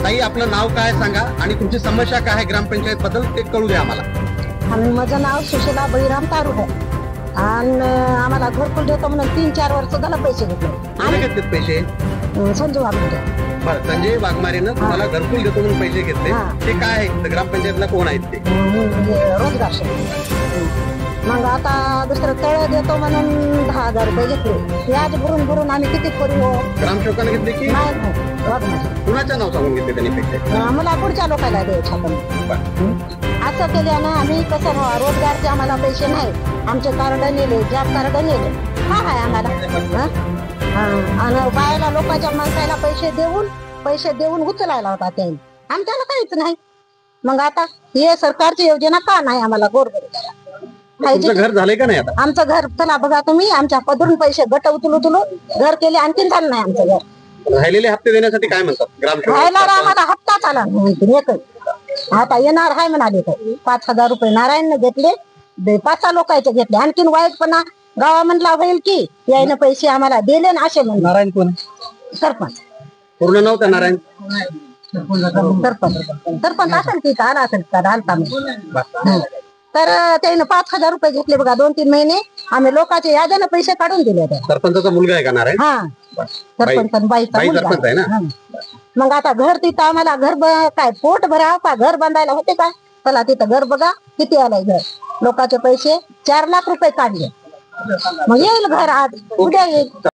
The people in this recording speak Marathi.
ताई आपलं नाव काय सांगा आणि तुमची समस्या काय आहे ग्रामपंचायत बद्दल ते कळू द्या आम्हाला. आणि माझं नाव सुशीला बळीराम तारुड आहे आणि आम्हाला घरकुल देतो म्हणून 3-4 वर्ष झालं पैसे घेतले. आणि घेतलेत पैसे संजू वागमारे. बरं, संजय वाघमारेनं तुम्हाला घरकुल देतो म्हणून पैसे घेतले. ते काय आहे, ग्रामपंचायतला कोण आहेत ते? रोजगार मग आता दुसरं तळ देतो म्हणून 10,000 रुपये घेतले. व्याज भरून भरून आम्ही किती करू. ग्रामसेवकाने घेतले की कुणाचं नाव सांगून घेतले त्यांनी पैसे? मला पुढच्या लोकांना द्यायचं आपण. असं केल्यानं आम्ही कसं रोजगारचे आम्हाला पैसे नाही. आमचे कार्ड नेले, जॉब कार्ड नेले. काय आहे आम्हाला? आणि बायला लोकांच्या माणसाला पैसे देऊन उचलायला होता त्यांनी. आमच्याला काहीच नाही. मग आता हे सरकारची योजना का नाही आम्हाला गोरगरीबाला? घर झालंय का नाही आता? आमचं घर चला बघा तुम्ही, आमच्या पदरून पैसे गट उचलू घर केले, आणखीन झालं नाही आमचं घर. राहिलेले हप्ते देण्यासाठी काय म्हणतात ग्रामसेवक? राहिला आम्हाला हप्ताच आला एकच. आता येणार आहे म्हणाले तर 5,000 रुपये नारायणने घेतले, 5 लोकांचे घेतले. आणखीन वाईटपणा गावामधला होईल की यायनं पैसे आम्हाला दिले ना असे म्हणून. नारायण कोण? सरपंच. पूर्ण नाव त्या नारायण? सरपंच असेल की आला असेल का आलता. तर त्याने 5,000 रुपये घेतले बघा. 2-3 महिने आम्ही लोकांच्या याद्यानं पैसे काढून दिले. सरपंचाचा मुलगा आहे का नारायण? हा, सरपंच बाईचा सरपंच आहे ना. मग आता घर तिथं आम्हाला घर काय पोट भराव का घर बांधायला होते काय? चला तिथं घर बघा किती आलाय घर. लोकांचे पैसे 4 लाख रुपये काढले. मग येईल घर आज उद्या येईल.